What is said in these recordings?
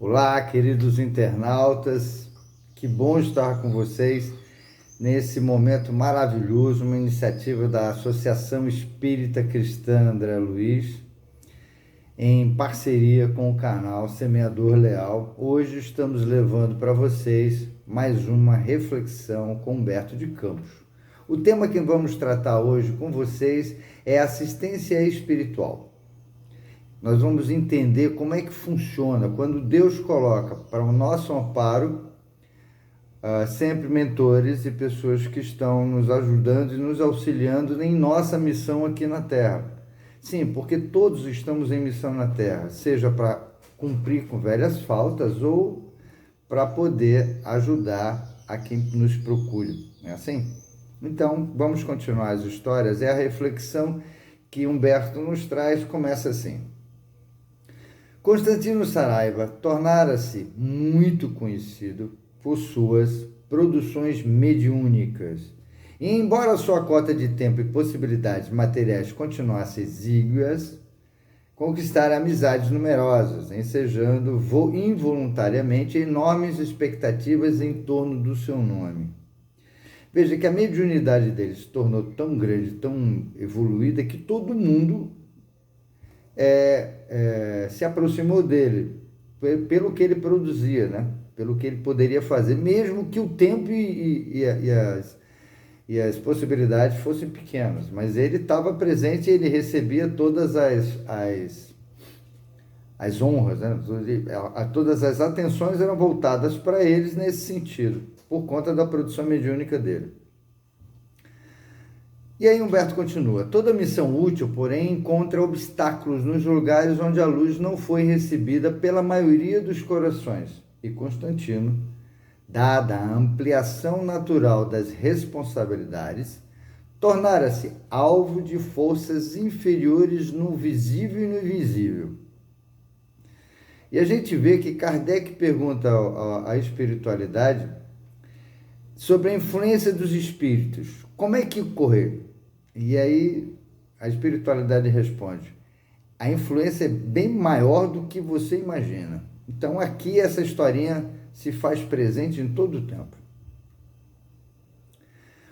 Olá, queridos internautas, que bom estar com vocês nesse momento maravilhoso, uma iniciativa da Associação Espírita Cristã André Luiz, em parceria com o canal Semeador Leal. Hoje estamos levando para vocês mais uma reflexão com Humberto de Campos. O tema que vamos tratar hoje com vocês é assistência espiritual. Nós vamos entender como é que funciona quando Deus coloca para o nosso amparo sempre mentores e pessoas que estão nos ajudando e nos auxiliando em nossa missão aqui na Terra. Sim, porque todos estamos em missão na Terra, seja para cumprir com velhas faltas ou para poder ajudar a quem nos procure, não é assim? Então, vamos continuar as histórias. É a reflexão que Humberto nos traz, começa assim. Constantino Saraiva tornara-se muito conhecido por suas produções mediúnicas. E embora sua cota de tempo e possibilidades materiais continuassem exíguas, conquistara amizades numerosas, ensejando involuntariamente enormes expectativas em torno do seu nome. Veja que a mediunidade dele se tornou tão grande, tão evoluída, que todo mundo se aproximou dele, pelo que ele produzia, né? Pelo que ele poderia fazer, mesmo que o tempo e as possibilidades fossem pequenas. Mas ele estava presente e ele recebia todas as honras, né? Todas as atenções eram voltadas para eles nesse sentido, por conta da produção mediúnica dele. E aí Humberto continua. Toda missão útil, porém, encontra obstáculos nos lugares onde a luz não foi recebida pela maioria dos corações. E Constantino, dada a ampliação natural das responsabilidades, tornara-se alvo de forças inferiores no visível e no invisível. E a gente vê que Kardec pergunta à espiritualidade sobre a influência dos espíritos. Como é que ocorreu? E aí a espiritualidade responde: a influência é bem maior do que você imagina. Então aqui essa historinha se faz presente em todo o tempo.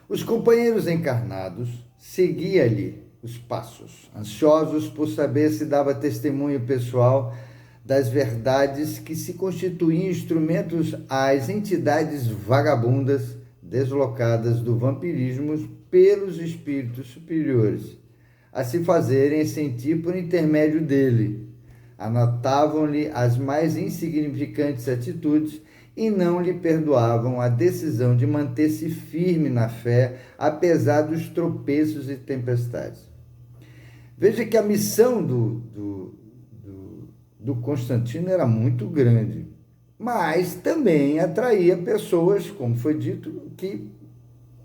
Os companheiros encarnados seguiam-lhe os passos, ansiosos por saber se dava testemunho pessoal das verdades que se constituíam instrumentos às entidades vagabundas deslocadas do vampirismo pelos espíritos superiores, a se fazerem sentir por intermédio dele. Anotavam-lhe as mais insignificantes atitudes e não lhe perdoavam a decisão de manter-se firme na fé, apesar dos tropeços e tempestades. Veja que a missão do Constantino era muito grande, mas também atraía pessoas, como foi dito, que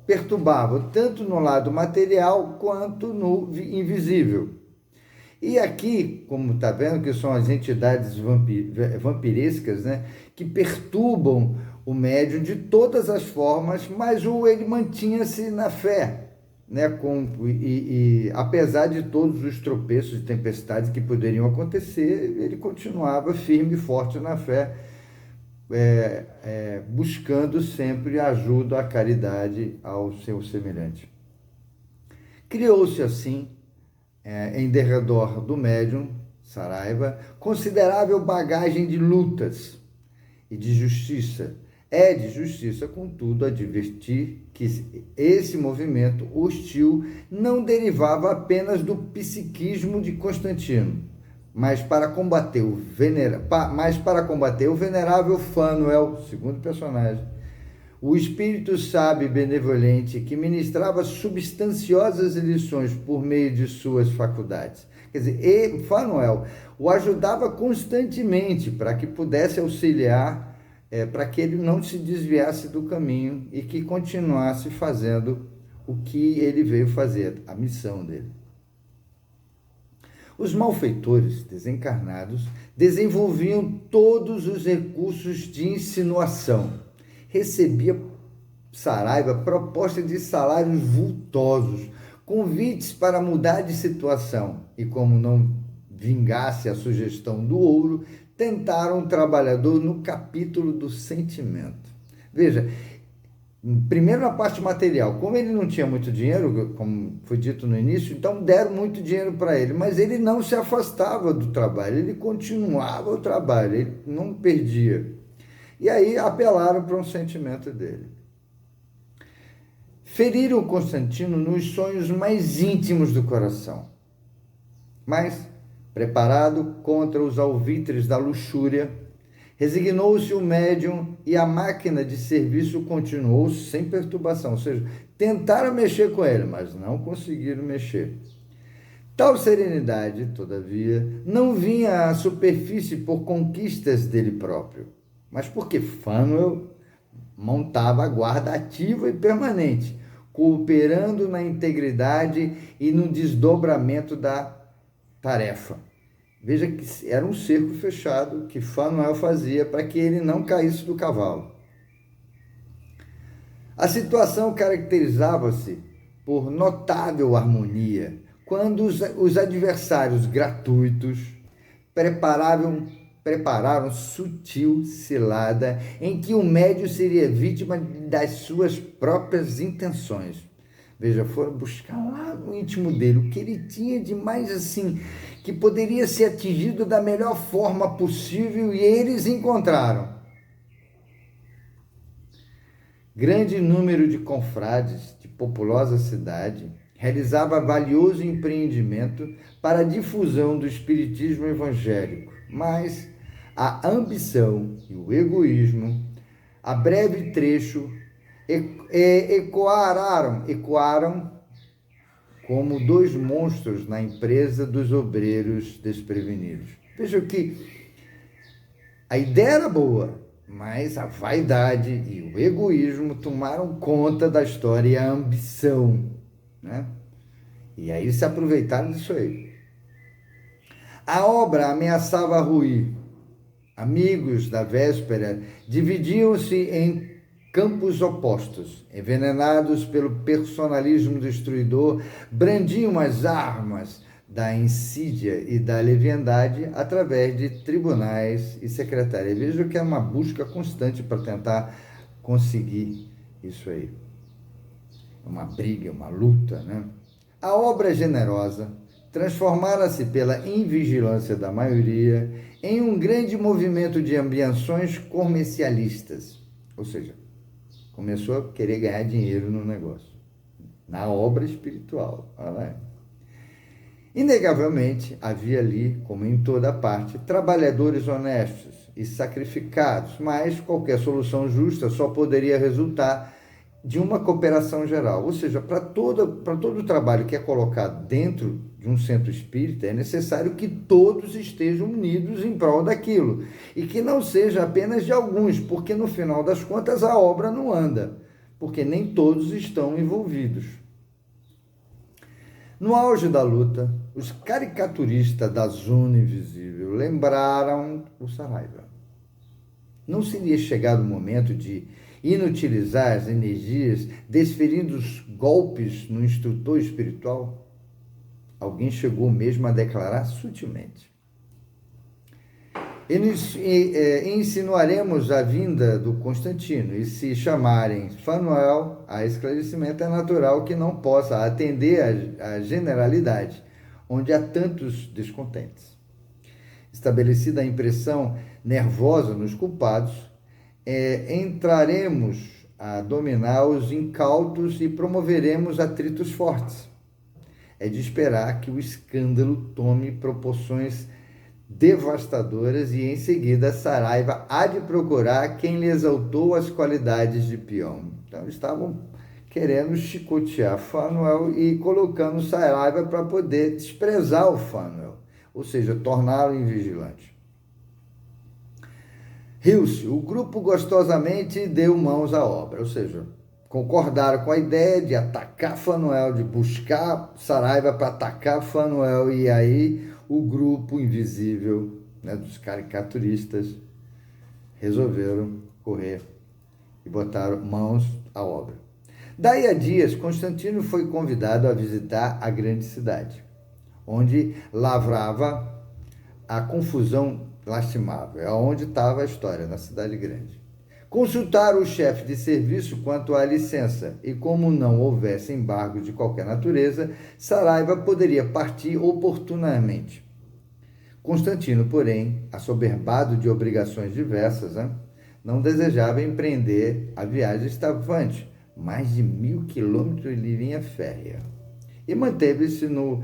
perturbavam tanto no lado material quanto no invisível. E aqui, como está vendo, que são as entidades vampirescas, né, que perturbam o médium de todas as formas, mas ele mantinha-se na fé, né, apesar de todos os tropeços e tempestades que poderiam acontecer, ele continuava firme e forte na fé, buscando sempre a ajuda, a caridade ao seu semelhante. Criou-se assim, em derredor do médium Saraiva, considerável bagagem de lutas e de justiça. É de justiça, contudo, advertir que esse movimento hostil não derivava apenas do psiquismo de Constantino, mas para combater o venerável Fanuel, segundo personagem, o espírito sábio e benevolente que ministrava substanciosas lições por meio de suas faculdades. Quer dizer, Fanuel o ajudava constantemente para que pudesse auxiliar, para que ele não se desviasse do caminho e que continuasse fazendo o que ele veio fazer, a missão dele. Os malfeitores desencarnados desenvolviam todos os recursos de insinuação. Recebia Saraiva proposta de salários vultosos, convites para mudar de situação e, como não vingasse a sugestão do ouro, tentaram o trabalhador no capítulo do sentimento. Veja, primeiro na parte material, como ele não tinha muito dinheiro, como foi dito no início, então deram muito dinheiro para ele, mas ele não se afastava do trabalho, ele continuava o trabalho, ele não perdia. E aí apelaram para um sentimento dele. Feriram Constantino nos sonhos mais íntimos do coração, mas, preparado contra os alvitres da luxúria, resignou-se o médium e a máquina de serviço continuou sem perturbação. Ou seja, tentaram mexer com ele, mas não conseguiram mexer. Tal serenidade, todavia, não vinha à superfície por conquistas dele próprio, mas porque Fanuel montava a guarda ativa e permanente, cooperando na integridade e no desdobramento da tarefa. Veja que era um cerco fechado que Fanuel fazia para que ele não caísse do cavalo. A situação caracterizava-se por notável harmonia, quando os adversários gratuitos prepararam sutil cilada em que o médio seria vítima das suas próprias intenções. Veja, foram buscar lá no íntimo dele o que ele tinha de mais assim, que poderia ser atingido da melhor forma possível, e eles encontraram. Grande número de confrades de populosa cidade realizava valioso empreendimento para a difusão do espiritismo evangélico, mas a ambição e o egoísmo, a breve trecho, ecoaram como dois monstros na empresa dos obreiros desprevenidos. Veja que a ideia era boa, mas a vaidade e o egoísmo tomaram conta da história e a ambição, né? E aí se aproveitaram disso aí. A obra ameaçava ruir. Amigos da véspera dividiam-se em campos opostos, envenenados pelo personalismo destruidor, brandiam as armas da insídia e da leviandade através de tribunais e secretarias. Veja que é uma busca constante para tentar conseguir isso aí. Uma briga, uma luta, né? A obra generosa transformara-se pela invigilância da maioria em um grande movimento de ambições comercialistas, ou seja, começou a querer ganhar dinheiro no negócio, na obra espiritual. Inegavelmente, havia ali, como em toda parte, trabalhadores honestos e sacrificados, mas qualquer solução justa só poderia resultar de uma cooperação geral. Ou seja, para todo o trabalho que é colocado dentro de um centro espírita, é necessário que todos estejam unidos em prol daquilo, e que não seja apenas de alguns, porque no final das contas a obra não anda, porque nem todos estão envolvidos. No auge da luta, os caricaturistas da zona invisível lembraram o Saraiva. Não seria chegado o momento de inutilizar as energias desferindo os golpes no instrutor espiritual? Alguém chegou mesmo a declarar sutilmente: insinuaremos a vinda do Constantino, e se chamarem Fanuel a esclarecimento, é natural que não possa atender à generalidade, onde há tantos descontentes. Estabelecida a impressão nervosa nos culpados, entraremos a dominar os incautos e promoveremos atritos fortes. É de esperar que o escândalo tome proporções devastadoras e, em seguida, Saraiva há de procurar quem lhe exaltou as qualidades de peão. Então, estavam querendo chicotear Fanuel e colocando Saraiva para poder desprezar o Fanuel, ou seja, torná-lo invigilante. Riu-se, o grupo gostosamente deu mãos à obra, ou seja, concordaram com a ideia de atacar Fanuel, de buscar Saraiva para atacar Fanuel, e aí o grupo invisível, né, dos caricaturistas resolveram correr e botaram mãos à obra. Daí a dias, Constantino foi convidado a visitar a grande cidade, onde lavrava a confusão lastimável. É onde estava a história, na cidade grande. Consultaram o chefe de serviço quanto à licença, e como não houvesse embargo de qualquer natureza, Saraiva poderia partir oportunamente. Constantino, porém, assoberbado de obrigações diversas, não desejava empreender a viagem escavante, mais de 1.000 quilômetros de linha férrea, e manteve-se no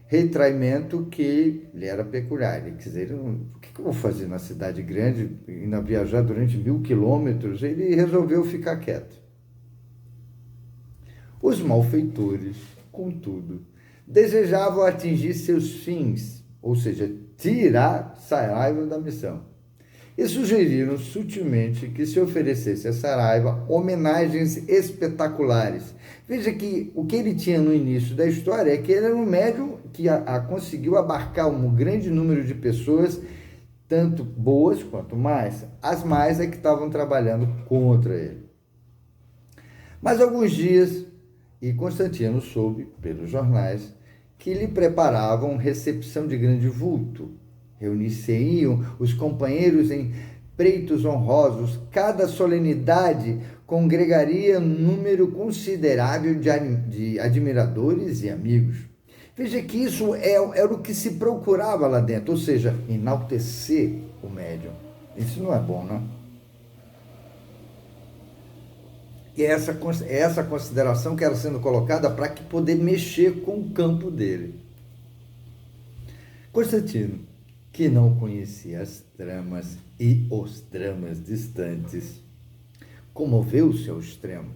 retraimento que lhe era peculiar. Ele quis dizer, o que eu vou fazer na cidade grande, indo viajar durante 1.000 quilômetros? Ele resolveu ficar quieto. Os malfeitores, contudo, desejavam atingir seus fins, ou seja, tirar Saraiva da missão, e sugeriram sutilmente que se oferecesse a Saraiva homenagens espetaculares. Veja que o que ele tinha no início da história é que ele era um médium que conseguiu abarcar um grande número de pessoas, tanto boas quanto más. As más é que estavam trabalhando contra ele. Mas alguns dias, e Constantino soube, pelos jornais, que lhe preparavam recepção de grande vulto. Reunir-se-iam os companheiros em preitos honrosos. Cada solenidade congregaria um número considerável de admiradores e amigos. Veja que isso era o que se procurava lá dentro, ou seja, enaltecer o médium. Isso não é bom, não? E essa consideração que era sendo colocada para que poder mexer com o campo dele. Constantino, que não conhecia as tramas e os dramas distantes, comoveu-se ao extremo,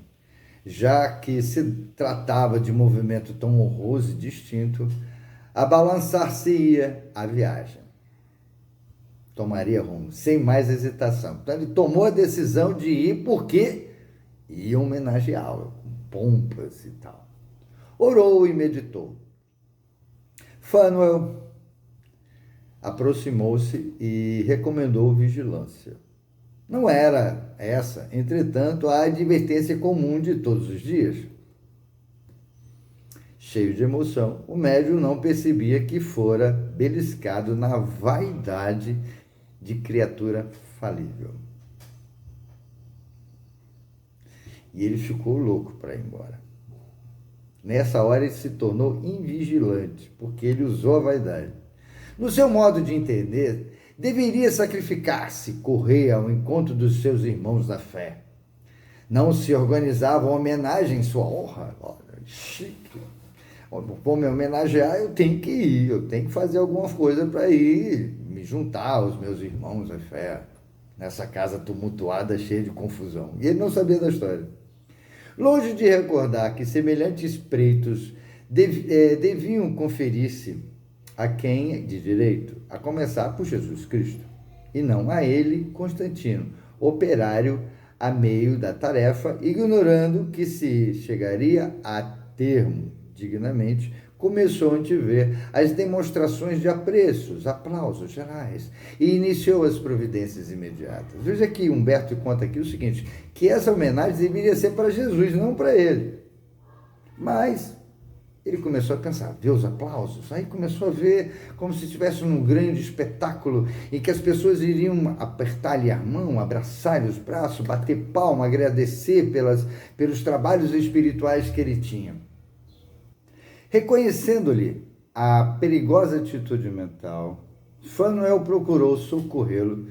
já que se tratava de movimento tão honroso e distinto, a balançar-se-ia a viagem. Tomaria rumo, sem mais hesitação. Então ele tomou a decisão de ir porque ia homenageá-lo, com pompas e tal. Orou e meditou. Fanuel aproximou-se e recomendou vigilância. Não era essa, entretanto, a advertência comum de todos os dias. Cheio de emoção, o médium não percebia que fora beliscado na vaidade de criatura falível. E ele ficou louco para ir embora. Nessa hora ele se tornou invigilante, porque ele usou a vaidade. No seu modo de entender, deveria sacrificar-se, correr ao encontro dos seus irmãos da fé. Não se organizava uma homenagem em sua honra. Olha, chique. Vou me homenagear, eu tenho que ir, eu tenho que fazer alguma coisa para ir, me juntar aos meus irmãos da fé, nessa casa tumultuada, cheia de confusão. E ele não sabia da história. Longe de recordar que semelhantes preitos deviam conferir-se a quem de direito, a começar por Jesus Cristo, e não a ele, Constantino, operário a meio da tarefa, ignorando que se chegaria a termo dignamente, começou a antever as demonstrações de apreços, aplausos gerais, e iniciou as providências imediatas. Veja que Humberto conta aqui o seguinte, que essa homenagem deveria ser para Jesus, não para ele. Mas ele começou a pensar, ver os aplausos, aí começou a ver como se estivesse num grande espetáculo em que as pessoas iriam apertar-lhe a mão, abraçar-lhe os braços, bater palma, agradecer pelos trabalhos espirituais que ele tinha. Reconhecendo-lhe a perigosa atitude mental, Fanuel procurou socorrê-lo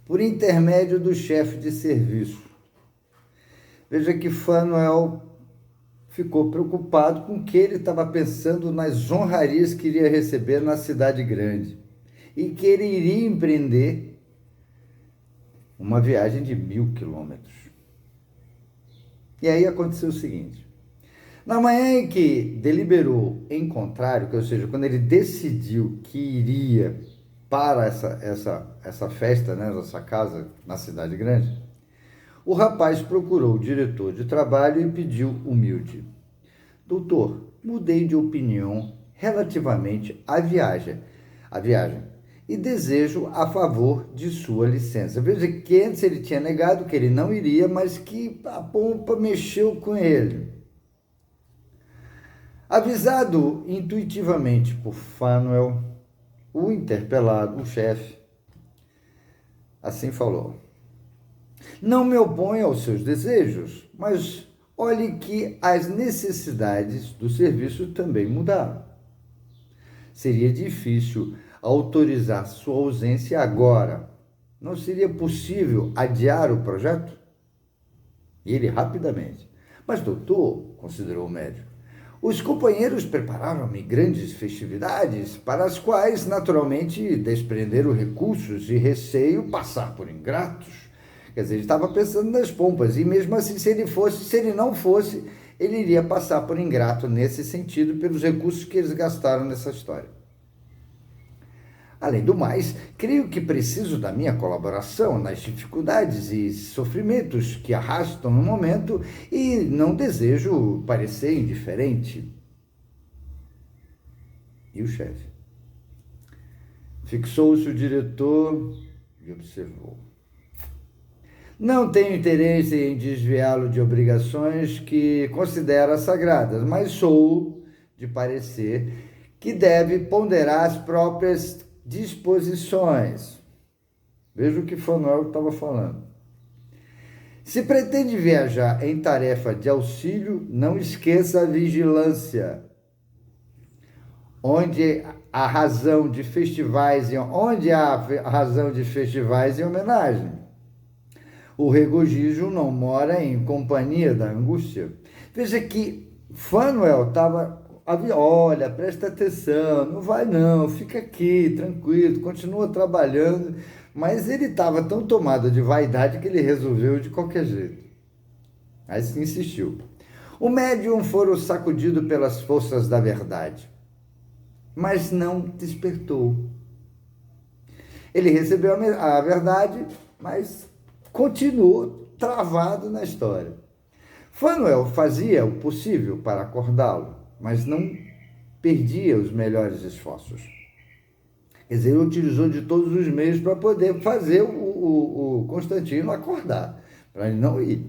por intermédio do chefe de serviço. Veja que Fanuel ficou preocupado com o que ele estava pensando nas honrarias que iria receber na cidade grande e que ele iria empreender uma viagem de 1.000 quilômetros. E aí aconteceu o seguinte, na manhã em que deliberou em contrário, ou seja, quando ele decidiu que iria para essa festa, né, essa casa na cidade grande, o rapaz procurou o diretor de trabalho e pediu humilde. Doutor, mudei de opinião relativamente à viagem e desejo a favor de sua licença. Veja que antes ele tinha negado que ele não iria, mas que a pompa mexeu com ele. Avisado intuitivamente por Fanuel, o interpelado, o chefe, assim falou: não me oponho aos seus desejos, mas olhe que as necessidades do serviço também mudaram. Seria difícil autorizar sua ausência agora. Não seria possível adiar o projeto? E ele rapidamente: mas, doutor, considerou o médico, os companheiros prepararam-me grandes festividades, para as quais, naturalmente, desprenderam recursos de receio passar por ingratos. Quer dizer, ele estava pensando nas pompas, e mesmo assim, se ele não fosse, ele iria passar por ingrato nesse sentido, pelos recursos que eles gastaram nessa história. Além do mais, creio que preciso da minha colaboração nas dificuldades e sofrimentos que arrastam no momento e não desejo parecer indiferente. E o chefe? Fixou-se o diretor e observou: não tenho interesse em desviá-lo de obrigações que considera sagradas, mas sou de parecer que deve ponderar as próprias disposições. Veja o que Fanuel estava falando. Se pretende viajar em tarefa de auxílio, não esqueça a vigilância. Onde há razão de festivais e homenagem. O regozijo não mora em companhia da angústia. Veja que Fanuel estava: olha, presta atenção, não vai não, fica aqui, tranquilo, continua trabalhando. Mas ele estava tão tomado de vaidade que ele resolveu de qualquer jeito. Aí se insistiu. O médium fora sacudido pelas forças da verdade, mas não despertou. Ele recebeu a verdade, mas continuou travado na história. Fanuel fazia o possível para acordá-lo, mas não perdia os melhores esforços. Quer dizer, ele utilizou de todos os meios para poder fazer o Constantino acordar, para ele não ir.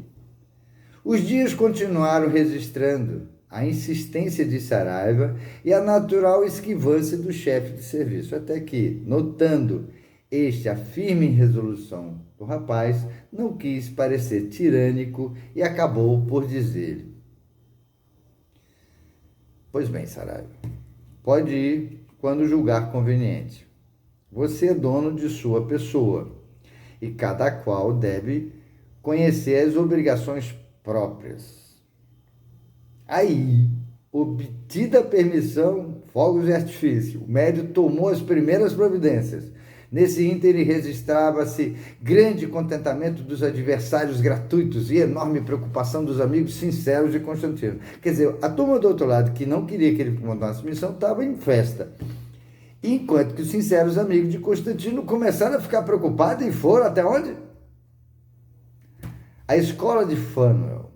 Os dias continuaram registrando a insistência de Saraiva e a natural esquivância do chefe de serviço, até que, notando a firme resolução do rapaz, não quis parecer tirânico e acabou por dizer-lhe: pois bem, Saraiva, pode ir quando julgar conveniente. Você é dono de sua pessoa e cada qual deve conhecer as obrigações próprias. Aí, obtida a permissão, fogos de artifício, o médium tomou as primeiras providências. Nesse ínterim registrava-se grande contentamento dos adversários gratuitos e enorme preocupação dos amigos sinceros de Constantino. Quer dizer, a turma do outro lado, que não queria que ele comandasse missão, estava em festa. Enquanto que os sinceros amigos de Constantino começaram a ficar preocupados e foram até onde? A escola de Fanuel,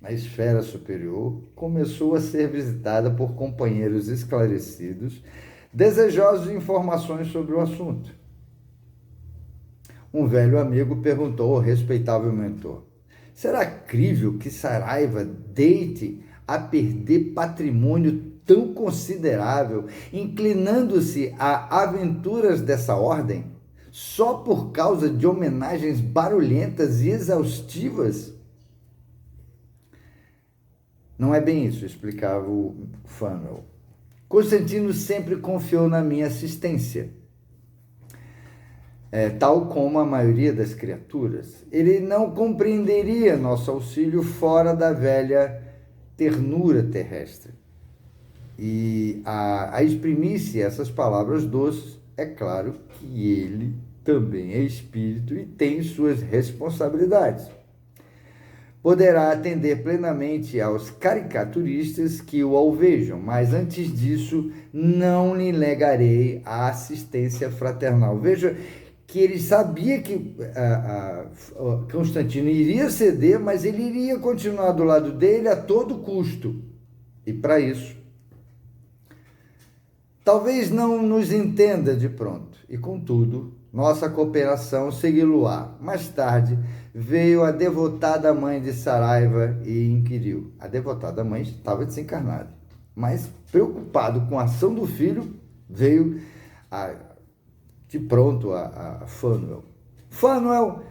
na esfera superior, começou a ser visitada por companheiros esclarecidos, desejosos de informações sobre o assunto. Um velho amigo perguntou ao respeitável mentor: será crível que Saraiva deite a perder patrimônio tão considerável, inclinando-se a aventuras dessa ordem, só por causa de homenagens barulhentas e exaustivas? Não é bem isso, explicava o Fanuel. Constantino sempre confiou na minha assistência, tal como a maioria das criaturas. Ele não compreenderia nosso auxílio fora da velha ternura terrestre. E a exprimir-se essas palavras doces, é claro que ele também é espírito e tem suas responsabilidades. Poderá atender plenamente aos caricaturistas que o alvejam, mas antes disso não lhe negarei a assistência fraternal. Veja que ele sabia que Constantino iria ceder, mas ele iria continuar do lado dele a todo custo. E para isso, talvez não nos entenda de pronto, e contudo, nossa cooperação seguiu-á. Mais tarde, veio a devotada mãe de Saraiva e inquiriu. A devotada mãe estava desencarnada, mas preocupado com a ação do filho, veio de pronto a Fanuel. Fanuel,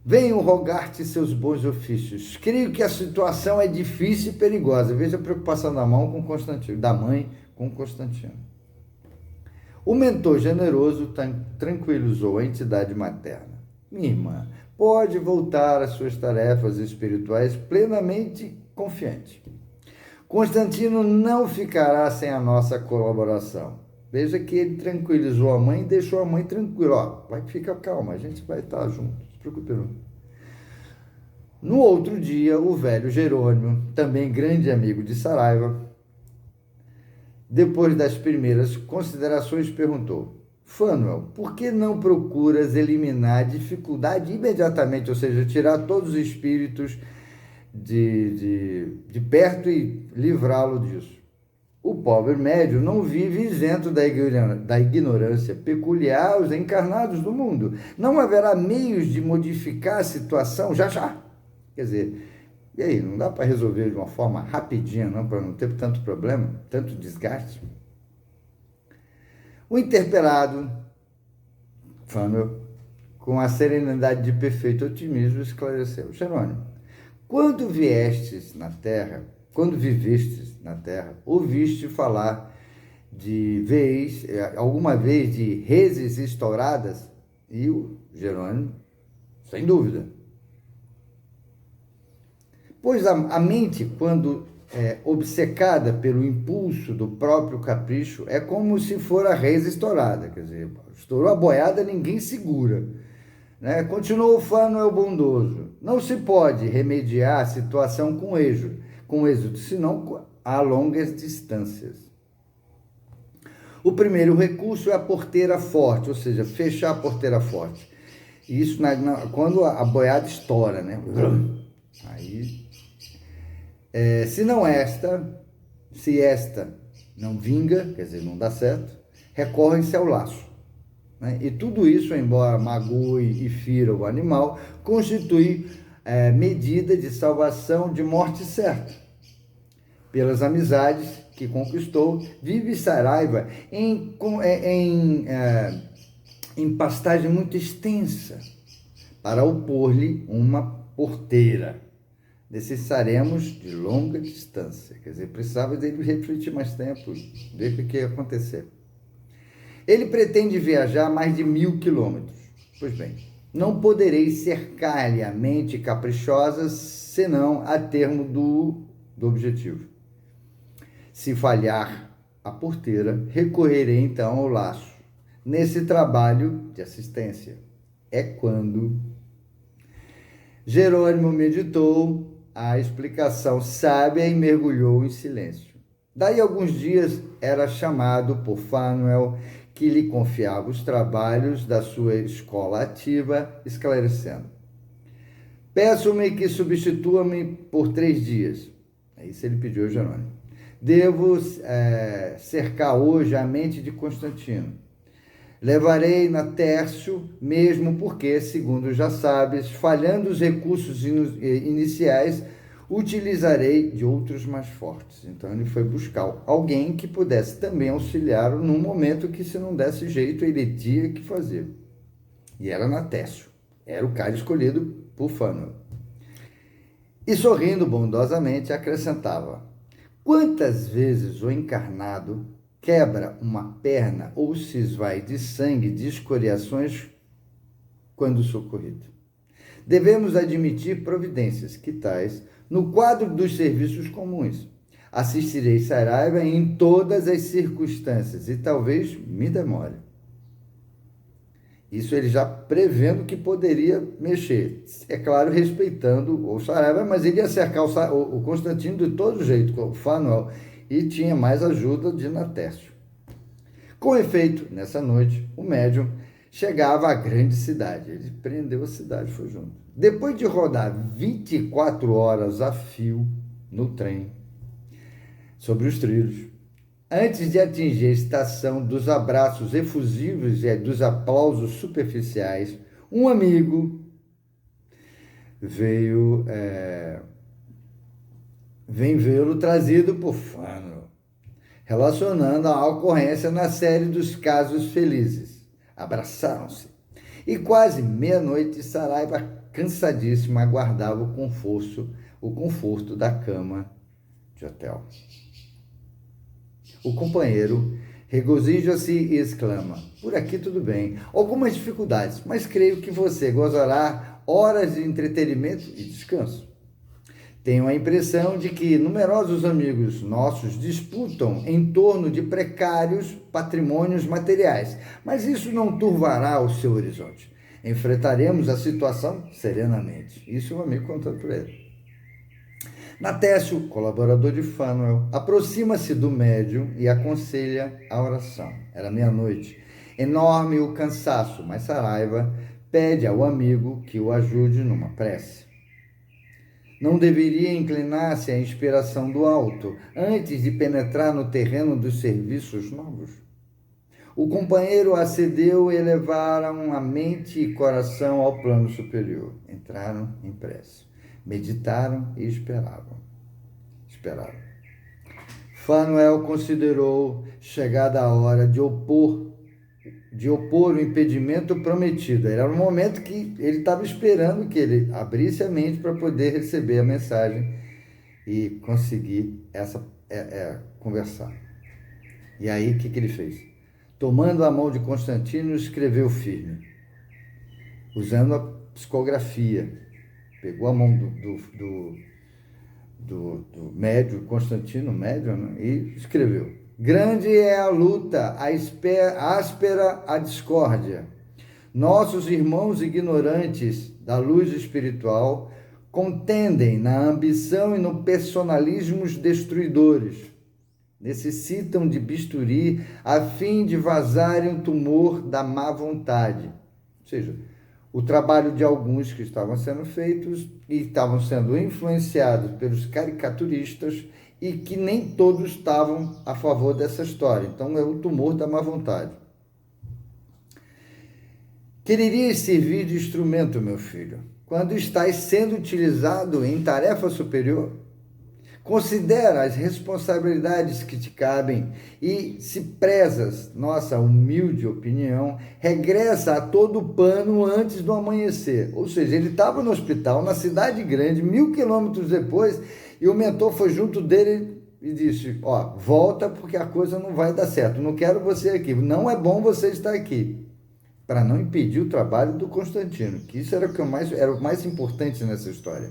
venho rogar-te seus bons ofícios. Creio que a situação é difícil e perigosa. Veja a preocupação da mãe com Constantino. O mentor generoso tranquilizou a entidade materna. Minha irmã, pode voltar às suas tarefas espirituais plenamente confiante. Constantino não ficará sem a nossa colaboração. Veja que ele tranquilizou a mãe e deixou a mãe tranquila. Ó, vai ficar calma, a gente vai estar junto, não se preocupe não. No outro dia, o velho Jerônimo, também grande amigo de Saraiva, depois das primeiras considerações, perguntou: Fanuel, por que não procuras eliminar a dificuldade imediatamente, ou seja, tirar todos os espíritos de perto e livrá-lo disso? O pobre médium não vive isento da ignorância peculiar aos encarnados do mundo. Não haverá meios de modificar a situação já já. Quer dizer, e aí, não dá para resolver de uma forma rapidinha, não, para não ter tanto problema, tanto desgaste? O interpelado, Fanuel, com a serenidade de perfeito otimismo, esclareceu: Jerônimo, quando vivestes na Terra, ouviste falar alguma vez de reses estouradas? E o Jerônimo, sem dúvida. Pois a mente, quando obcecada pelo impulso do próprio capricho, é como se for a reza estourada. Quer dizer, estourou a boiada, ninguém segura. Né? Continuou o Fanuel bondoso. Não se pode remediar a situação com êxito, senão a longas distâncias. O primeiro recurso é a porteira forte, ou seja, fechar a porteira forte. Isso quando a boiada estoura, né? Aí, se esta não vinga, quer dizer, não dá certo, recorre-se ao laço. Né? E tudo isso, embora magoe e fira o animal, constitui medida de salvação de morte certa. Pelas amizades que conquistou, vive Saraiva em pastagem muito extensa para opor-lhe uma porteira. Necessitaremos de longa distância. Quer dizer, precisava dele refletir mais tempo, ver o que ia acontecer. Ele pretende viajar mais de 1.000 quilômetros. Pois bem, não poderei cercar-lhe a mente caprichosa senão a termo do objetivo. Se falhar a porteira, recorrerei então ao laço. Nesse trabalho de assistência é quando Jerônimo meditou a explicação sábia e mergulhou em silêncio. Daí alguns dias era chamado por Fanuel, que lhe confiava os trabalhos da sua escola ativa, esclarecendo: peço-me que substitua-me por 3 dias. É isso ele pediu a Jerônimo. Devo cercar hoje a mente de Constantino. Levarei na Tércio, mesmo porque, segundo já sabes, falhando os recursos iniciais, utilizarei de outros mais fortes. Então ele foi buscar alguém que pudesse também auxiliá-lo num momento que, se não desse jeito, ele tinha que fazer. E era na Tércio. Era o cara escolhido por Fanuel. E sorrindo bondosamente, acrescentava: quantas vezes o encarnado quebra uma perna ou se esvai de sangue de escoriações quando socorrido. Devemos admitir providências que tais no quadro dos serviços comuns. Assistirei Saraiva em todas as circunstâncias e talvez me demore. Isso ele já prevendo que poderia mexer. É claro, respeitando o Saraiva, mas ele ia cercar o Constantino de todo jeito, com o Fanuel, e tinha mais ajuda de Natércio. Com efeito, nessa noite, o médium chegava à grande cidade. Ele prendeu a cidade, foi junto. Depois de rodar 24 horas a fio no trem, sobre os trilhos, antes de atingir a estação dos abraços efusivos e dos aplausos superficiais, um amigo vem vê-lo trazido por Fanuel, relacionando a ocorrência na série dos casos felizes. Abraçaram-se. E quase meia-noite, Saraiva, cansadíssima, aguardava o conforto da cama de hotel. O companheiro regozija-se e exclama: por aqui tudo bem, algumas dificuldades, mas creio que você gozará horas de entretenimento e descanso. Tenho a impressão de que numerosos amigos nossos disputam em torno de precários patrimônios materiais, mas isso não turvará o seu horizonte. Enfrentaremos a situação serenamente. Isso o amigo contando para ele. Natécio, colaborador de Fanuel, aproxima-se do médium e aconselha a oração. Era meia-noite. Enorme o cansaço, mas Saraiva pede ao amigo que o ajude numa prece. Não deveria inclinar-se à inspiração do alto antes de penetrar no terreno dos serviços novos? O companheiro acedeu e elevaram a mente e coração ao plano superior. Entraram em prece, meditaram e esperaram. Fanuel considerou chegada a hora de opor o impedimento prometido. Era o momento que ele estava esperando que ele abrisse a mente para poder receber a mensagem e conseguir conversar. E aí, o que ele fez? Tomando a mão de Constantino, escreveu firme, usando a psicografia. Pegou a mão do médium, Constantino, médium, né? E escreveu: grande é a luta, áspera a discórdia. Nossos irmãos ignorantes da luz espiritual contendem na ambição e no personalismos destruidores. Necessitam de bisturi a fim de vazarem o tumor da má vontade. Ou seja, o trabalho de alguns que estavam sendo feitos e estavam sendo influenciados pelos caricaturistas e que nem todos estavam a favor dessa história. Então, é o tumor da má vontade. Quererias servir de instrumento, meu filho, quando estás sendo utilizado em tarefa superior? Considera as responsabilidades que te cabem e, se prezas nossa humilde opinião, regressa a todo pano antes do amanhecer. Ou seja, ele estava no hospital, na cidade grande, 1000 quilômetros depois, e o mentor foi junto dele e disse: ó, volta porque a coisa não vai dar certo, não quero você aqui, não é bom você estar aqui. Para não impedir o trabalho do Constantino, que isso era o mais importante nessa história.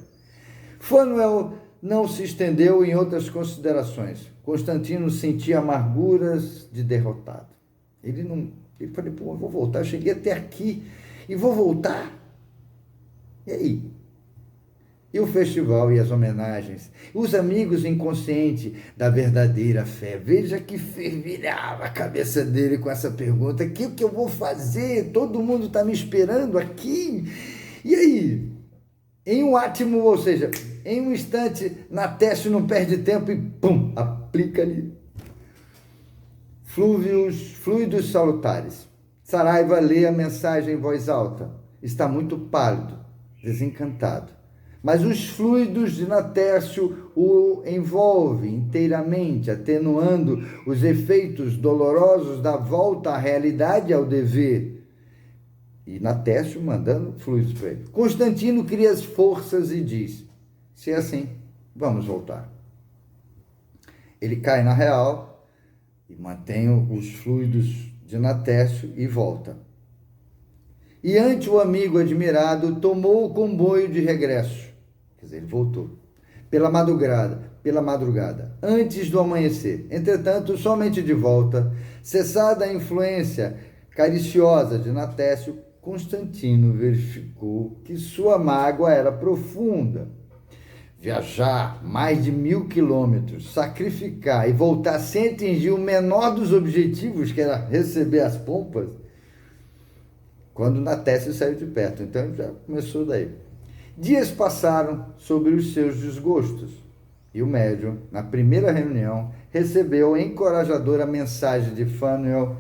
Fanuel não se estendeu em outras considerações. Constantino sentia amarguras de derrotado. Ele falou: pô, eu vou voltar, eu cheguei até aqui e vou voltar. E aí? E o festival e as homenagens? Os amigos inconscientes da verdadeira fé. Veja que fervilhava a cabeça dele com essa pergunta: o que eu vou fazer? Todo mundo está me esperando aqui. E aí? Em um átimo, ou seja, em um instante, Natécio não perde tempo e pum, aplica ali. Fluidos salutares. Saraiva lê a mensagem em voz alta. Está muito pálido, desencantado. Mas os fluidos de Natécio o envolvem inteiramente, atenuando os efeitos dolorosos da volta à realidade e ao dever. E Natécio mandando fluidos para ele. Constantino cria as forças e diz: se é assim, vamos voltar. Ele cai na real e mantém os fluidos de Natécio e volta. E ante o amigo admirado, tomou o comboio de regresso. Quer dizer, ele voltou. Pela madrugada, antes do amanhecer. Entretanto, somente de volta, cessada a influência cariciosa de Natécio, Constantino verificou que sua mágoa era profunda. Viajar mais de 1000 quilômetros, sacrificar e voltar sem atingir o menor dos objetivos, que era receber as pompas, quando Natécio saiu de perto. Então já começou daí. Dias passaram sobre os seus desgostos e o médium, na primeira reunião, recebeu a encorajadora mensagem de Fanuel,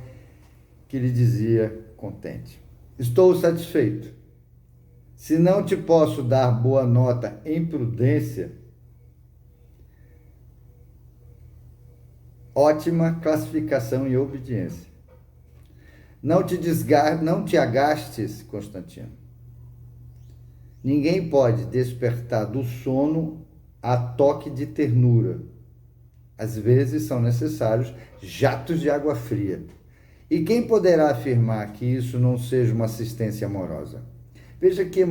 que lhe dizia contente: estou satisfeito. Se não te posso dar boa nota em prudência, ótima classificação em obediência. Não te agastes, Constantino. Ninguém pode despertar do sono a toque de ternura. Às vezes são necessários jatos de água fria. E quem poderá afirmar que isso não seja uma assistência amorosa? Veja que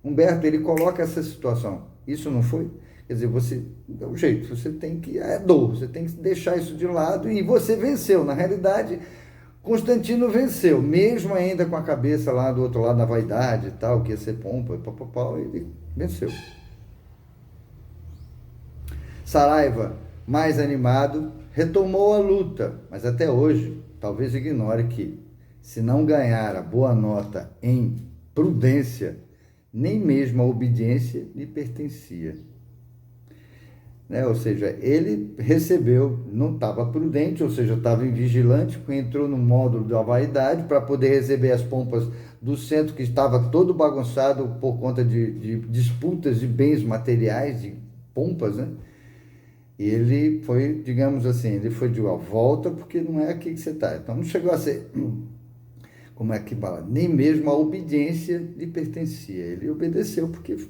Humberto, ele coloca essa situação. Isso não foi? Quer dizer, você, é o jeito, você tem que, é dor, você tem que deixar isso de lado e você venceu. Na realidade, Constantino venceu, mesmo ainda com a cabeça lá do outro lado na vaidade e tal, que ia ser pompa, ele venceu. Saraiva, mais animado, retomou a luta, mas até hoje, talvez ignore que, se não ganhar a boa nota em prudência, nem mesmo a obediência lhe pertencia. Ou seja, ele recebeu, não estava prudente, ou seja, estava invigilante, entrou no módulo da vaidade para poder receber as pompas do centro, que estava todo bagunçado por conta de disputas de bens materiais, de pompas, né? E ele foi, digamos assim, ele foi de uma volta, porque não é aqui que você está. Então não chegou a ser, como é que fala, nem mesmo a obediência lhe pertencia. Ele obedeceu porque,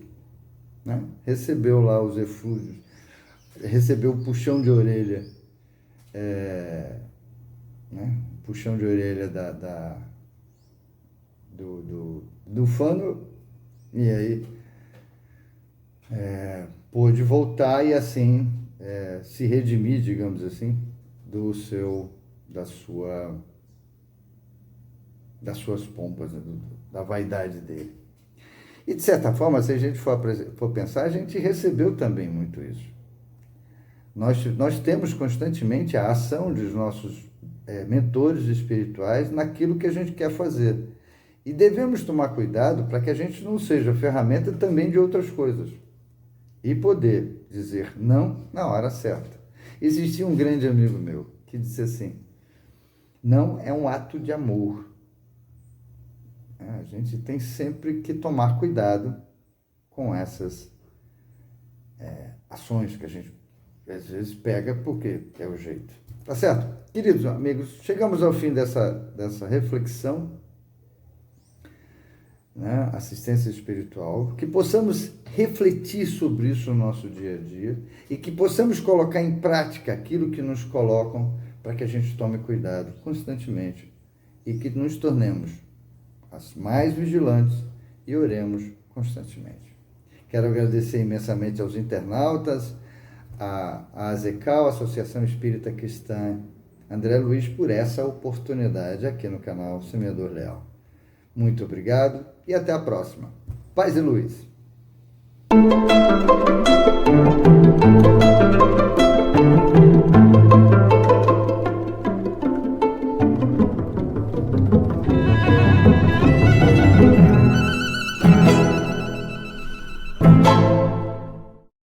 né, recebeu lá os eflúvios, recebeu o puxão de orelha, né, puxão de orelha do Fano, e aí pôde voltar e assim se redimir, digamos assim, das suas pompas, né, da vaidade dele. E de certa forma, se a gente for pensar, a gente recebeu também muito isso. Nós temos constantemente a ação dos nossos mentores espirituais naquilo que a gente quer fazer. E devemos tomar cuidado para que a gente não seja ferramenta também de outras coisas. E poder dizer não na hora certa. Existia um grande amigo meu que disse assim: não é um ato de amor. A gente tem sempre que tomar cuidado com essas ações que a gente às vezes pega porque é o jeito. Tá certo? Queridos amigos, chegamos ao fim dessa reflexão, né? Assistência espiritual, que possamos refletir sobre isso no nosso dia a dia e que possamos colocar em prática aquilo que nos colocam para que a gente tome cuidado constantemente e que nos tornemos as mais vigilantes e oremos constantemente. Quero agradecer imensamente aos internautas, a ASECAL, Associação Espírita Cristã André Luiz, por essa oportunidade aqui no canal Semeador Leal. Muito obrigado e até a próxima. Paz e luz.